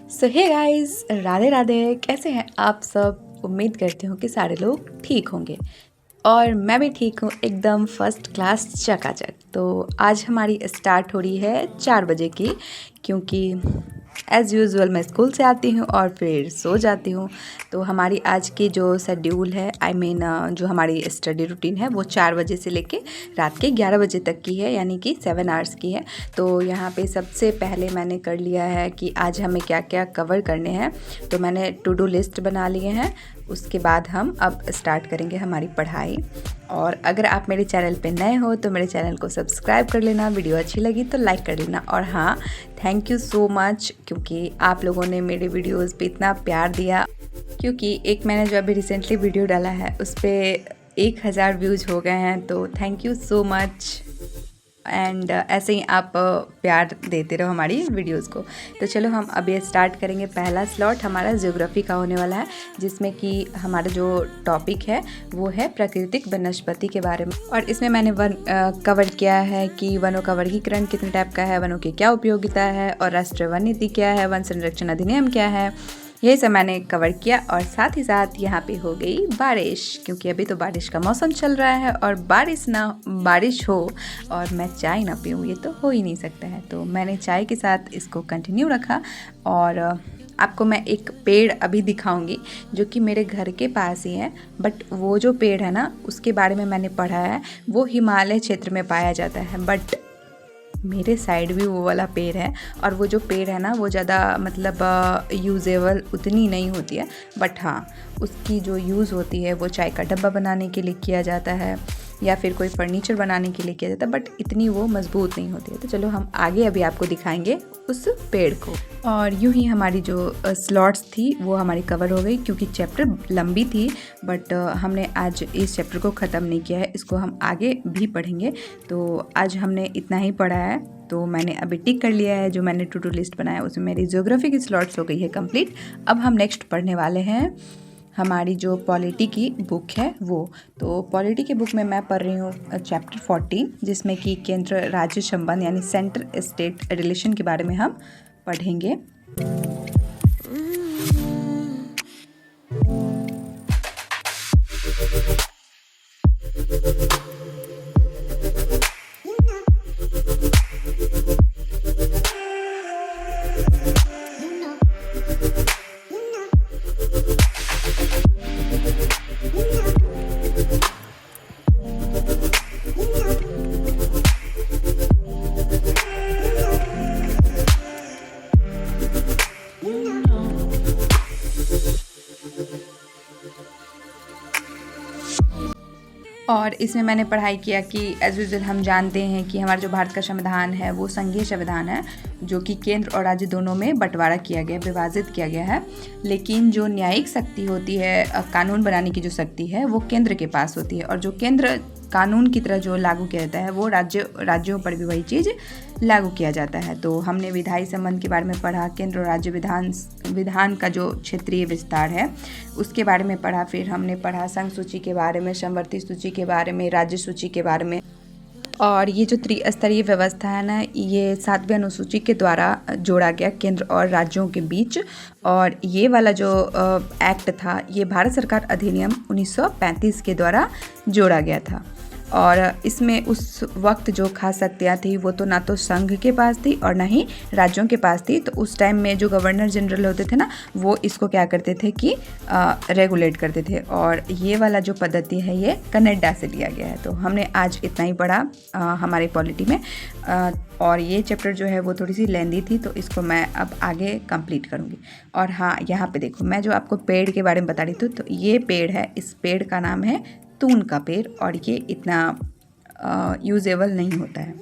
सो hey guys, Radhe Radhe. कैसे हैं आप सब? उम्मीद करती हूँ कि सारे लोग ठीक होंगे और मैं भी ठीक हूँ, एकदम फर्स्ट क्लास चकाचक। तो आज हमारी स्टार्ट हो रही है 4 बजे की, क्योंकि एज़ यूजुअल मैं स्कूल से आती हूँ और फिर सो जाती हूँ। तो हमारी आज की जो शेड्यूल है, जो हमारी स्टडी रूटीन है, वो 4 बजे से लेके रात के 11 बजे तक की है, यानी कि 7 आवर्स की है। तो यहाँ पे सबसे पहले मैंने कर लिया है कि आज हमें क्या क्या कवर करने हैं। तो मैंने टू डू लिस्ट बना लिए हैं। उसके बाद हम अब स्टार्ट करेंगे हमारी पढ़ाई। और अगर आप मेरे चैनल पे नए हो तो मेरे चैनल को सब्सक्राइब कर लेना, वीडियो अच्छी लगी तो लाइक कर लेना। और हाँ, थैंक यू सो मच, क्योंकि आप लोगों ने मेरे वीडियोस पे इतना प्यार दिया। क्योंकि एक मैंने जो अभी रिसेंटली वीडियो डाला है उस पर 1000 व्यूज़ हो गए हैं। तो thank you so much and ऐसे ही आप प्यार देते रहो हमारी वीडियोस को। तो चलो हम अभी स्टार्ट करेंगे। पहला स्लॉट हमारा ज्योग्राफी का होने वाला है, जिसमें कि हमारा जो टॉपिक है वो है प्राकृतिक वनस्पति के बारे में। और इसमें मैंने कवर किया है कि वनों का वर्गीकरण कितने टाइप का है, वनों की क्या उपयोगिता है, और राष्ट्रीय वन नीति क्या है, वन संरक्षण अधिनियम क्या है, ये सब मैंने कवर किया। और साथ ही साथ यहाँ पे हो गई बारिश, क्योंकि अभी तो बारिश का मौसम चल रहा है और बारिश हो और मैं चाय ना पीऊँ, ये तो हो ही नहीं सकता है। तो मैंने चाय के साथ इसको कंटिन्यू रखा। और आपको मैं एक पेड़ अभी दिखाऊंगी जो कि मेरे घर के पास ही है, बट वो जो पेड़ है ना, उसके बारे में मैंने पढ़ा है, वो हिमालय क्षेत्र में पाया जाता है। बट मेरे साइड भी वो वाला पेड़ है, और वो जो पेड़ है ना, वो ज़्यादा मतलब यूजेबल उतनी नहीं होती है। बट हाँ, उसकी जो यूज़ होती है वो चाय का डब्बा बनाने के लिए किया जाता है, या फिर कोई फर्नीचर बनाने के लिए किया जाता है, बट इतनी वो मजबूत नहीं होती है। तो चलो हम आगे अभी आपको दिखाएंगे उस पेड़ को। और यूँ ही हमारी जो स्लॉट्स थी वो हमारी कवर हो गई, क्योंकि चैप्टर लंबी थी। बट हमने आज इस चैप्टर को ख़त्म नहीं किया है, इसको हम आगे भी पढ़ेंगे। तो आज हमने इतना ही पढ़ा है। तो मैंने अभी टिक कर लिया है, जो मैंने टू डू लिस्ट बनाया उसमें मेरी ज्योग्राफी की स्लॉट्स हो गई है कंप्लीट। अब हम नेक्स्ट पढ़ने वाले हैं हमारी जो पॉलिटी की बुक है वो। तो पॉलिटी की बुक में मैं पढ़ रही हूँ चैप्टर 14, जिसमें कि केंद्र राज्य संबंध यानी सेंटर स्टेट रिलेशन के बारे में हम पढ़ेंगे। और इसमें मैंने पढ़ाई किया कि एज यूजुअल हम जानते हैं कि हमारा जो भारत का संविधान है वो संघीय संविधान है, जो कि केंद्र और राज्य दोनों में बंटवारा किया गया, विभाजित किया गया है। लेकिन जो न्यायिक शक्ति होती है, कानून बनाने की जो शक्ति है, वो केंद्र के पास होती है। और जो केंद्र कानून की तरह जो लागू किया जाता है, वो राज्यों पर भी वही चीज़ लागू किया जाता है। तो हमने विधायी संबंध के बारे में पढ़ा, केंद्र और राज्य विधान का जो क्षेत्रीय विस्तार है उसके बारे में पढ़ा। फिर हमने पढ़ा संघ सूची के बारे में, समवर्ती सूची के बारे में, राज्य सूची के बारे में। और ये जो त्रिस्तरीय व्यवस्था है ना, ये 7वीं अनुसूची के द्वारा जोड़ा गया केंद्र और राज्यों के बीच। और ये वाला जो एक्ट था, ये भारत सरकार अधिनियम 1935 के द्वारा जोड़ा गया था। और इसमें उस वक्त जो खास शक्तियाँ थी वो तो ना तो संघ के पास थी और ना ही राज्यों के पास थी। तो उस टाइम में जो गवर्नर जनरल होते थे ना, वो इसको क्या करते थे कि रेगुलेट करते थे। और ये वाला जो पद्धति है ये कनाडा से लिया गया है। तो हमने आज इतना ही पढ़ा हमारी पॉलिटी में। और ये चैप्टर जो है वो थोड़ी सी लेंदी थी, तो इसको मैं अब आगे कंप्लीट करूँगी। और हाँ, यहाँ पे देखो, मैं जो आपको पेड़ के बारे में बता रही थी, तो ये पेड़ है, इस पेड़ का नाम है तून का पेड़, और ये इतना यूजेबल नहीं होता है।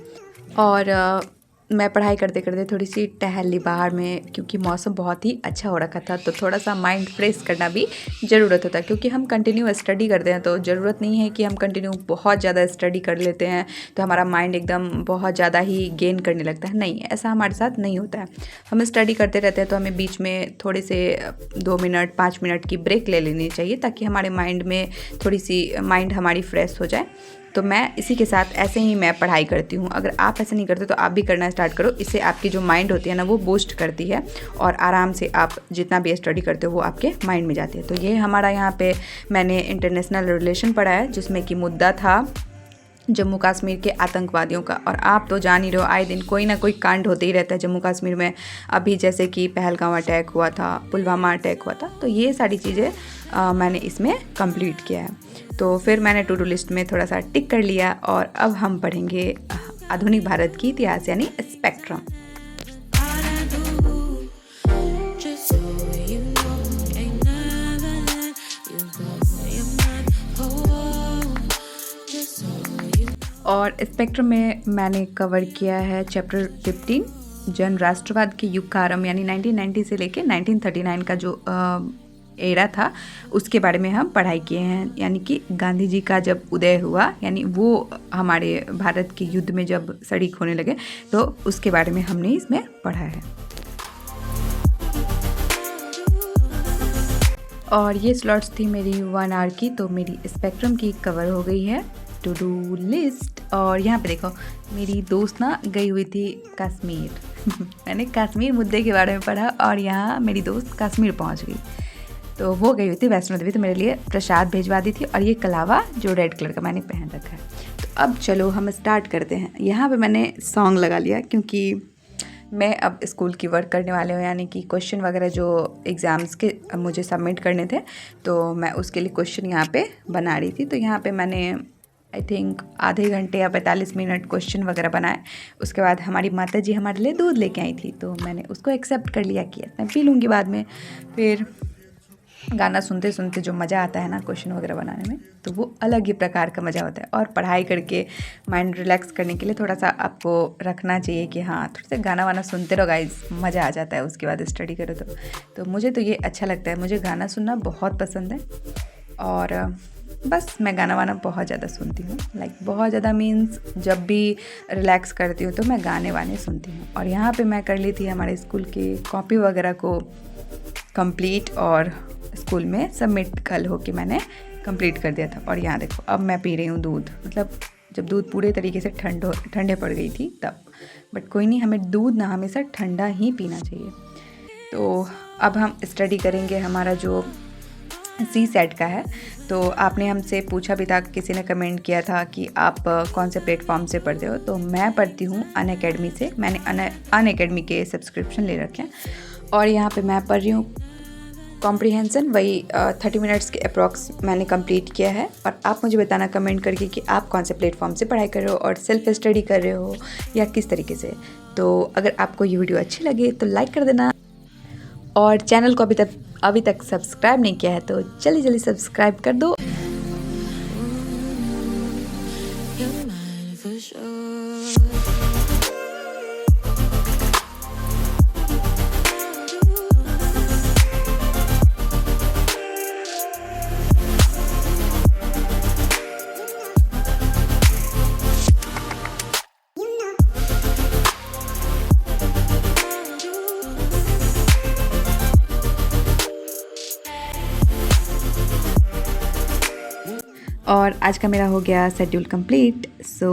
और मैं पढ़ाई करते करते थोड़ी सी टहल ली बाहर में, क्योंकि मौसम बहुत ही अच्छा हो रखा था। तो थोड़ा सा माइंड फ्रेश करना भी ज़रूरत होता है, क्योंकि हम कंटिन्यू स्टडी करते हैं। तो ज़रूरत नहीं है कि हम कंटिन्यू बहुत ज़्यादा स्टडी कर लेते हैं तो हमारा माइंड एकदम बहुत ज़्यादा ही गेन करने लगता है। नहीं, ऐसा हमारे साथ नहीं होता है। हम स्टडी करते रहते हैं तो हमें बीच में थोड़े से 2 मिनट 5 मिनट की ब्रेक ले लेनी चाहिए, ताकि हमारे माइंड में थोड़ी सी माइंड हमारी फ्रेश हो जाए। तो मैं इसी के साथ ऐसे ही मैं पढ़ाई करती हूँ। अगर आप ऐसा नहीं करते तो आप भी करना स्टार्ट करो। इससे आपकी जो माइंड होती है ना वो बूस्ट करती है और आराम से आप जितना भी स्टडी करते हो वो आपके माइंड में जाती है। तो ये हमारा यहाँ पे मैंने इंटरनेशनल रिलेशन पढ़ा है, जिसमें कि मुद्दा था जम्मू कश्मीर के आतंकवादियों का। और आप तो जान ही रहे हो, आए दिन कोई ना कोई कांड होते ही रहता है जम्मू कश्मीर में। अभी जैसे कि पहलगाम अटैक हुआ था, पुलवामा अटैक हुआ था, तो ये सारी चीज़ें मैंने इसमें कंप्लीट किया है। तो फिर मैंने टू डू लिस्ट में थोड़ा सा टिक कर लिया और अब हम पढ़ेंगे आधुनिक भारत की इतिहास यानी स्पेक्ट्रम। और स्पेक्ट्रम में मैंने कवर किया है चैप्टर 15 जन राष्ट्रवाद के युग का आरंभ, यानी 1990 से लेके 1939 का जो एरा था उसके बारे में हम पढ़ाई किए हैं। यानी कि गांधी जी का जब उदय हुआ, यानी वो हमारे भारत के युद्ध में जब शरीक होने लगे, तो उसके बारे में हमने इसमें पढ़ा है। और ये स्लॉट्स थी मेरी 1 आवर की, तो मेरी स्पेक्ट्रम की कवर हो गई है टू डू लिस्ट। और यहाँ पे देखो मेरी दोस्त ना गई हुई थी कश्मीर मैंने कश्मीर मुद्दे के बारे में पढ़ा और यहाँ मेरी दोस्त कश्मीर पहुँच गई। तो वो गई हुई थी वैष्णो देवी, तो मेरे लिए प्रसाद भेजवा दी थी और ये कलावा जो रेड कलर का मैंने पहन रखा है। तो अब चलो हम स्टार्ट करते हैं। यहाँ पे मैंने सॉन्ग लगा लिया क्योंकि मैं अब स्कूल की वर्क करने वाले हूँ, यानी कि क्वेश्चन वगैरह जो एग्ज़ाम्स के मुझे सबमिट करने थे, तो मैं उसके लिए क्वेश्चन यहाँ पे बना रही थी। तो यहाँ पे मैंने आई थिंक आधे घंटे या 45 मिनट क्वेश्चन वगैरह बनाए। उसके बाद हमारी माता जी हमारे लिए दूध लेके आई थी, तो मैंने उसको एक्सेप्ट कर लिया कि मैं पी लूँगी बाद में। फिर गाना सुनते सुनते जो मज़ा आता है ना क्वेश्चन वगैरह बनाने में, तो वो अलग ही प्रकार का मज़ा होता है। और पढ़ाई करके माइंड रिलैक्स करने के लिए थोड़ा सा आपको रखना चाहिए कि हाँ थोड़ा सा गाना वाना सुनते रहो गाइस, मज़ा आ जाता है उसके बाद स्टडी करो तो मुझे तो ये अच्छा लगता है। मुझे गाना सुनना बहुत पसंद है और बस मैं गाना वाना बहुत ज़्यादा सुनती हूँ। लाइक बहुत ज़्यादा मीन्स जब भी रिलैक्स करती हूँ तो मैं गाने वाने सुनती हूँ। और यहाँ पे मैं कर ली थी हमारे स्कूल की कॉपी वगैरह को कंप्लीट और स्कूल में सबमिट कल हो के मैंने कंप्लीट कर दिया था। और यहाँ देखो अब मैं पी रही हूँ दूध, मतलब जब दूध पूरे तरीके से ठंडे पड़ गई थी तब। बट कोई नहीं, हमें दूध ना हमेशा ठंडा ही पीना चाहिए। तो अब हम स्टडी करेंगे हमारा जो सी सेट का है। तो आपने हमसे पूछा भी था, किसी ने कमेंट किया था कि आप कौन से प्लेटफॉर्म से पढ़ते हो। तो मैं पढ़ती हूँ अनअकैडमी से, मैंने अनअकैडमी के सब्सक्रिप्शन ले रखे हैं। और यहाँ पे मैं पढ़ रही हूँ कॉम्प्रिहेंसन, वही 30 मिनट्स के अप्रॉक्स मैंने कंप्लीट किया है। और आप मुझे बताना कमेंट करके कि आप कौन से प्लेटफॉर्म से पढ़ाई कर रहे हो और सेल्फ स्टडी कर रहे हो या किस तरीके से। तो अगर आपको ये वीडियो अच्छी लगे तो लाइक कर देना, और चैनल को अभी तक सब्सक्राइब नहीं किया है तो जल्दी सब्सक्राइब कर दो। और आज का मेरा हो गया schedule complete. So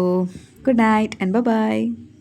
good night and bye bye.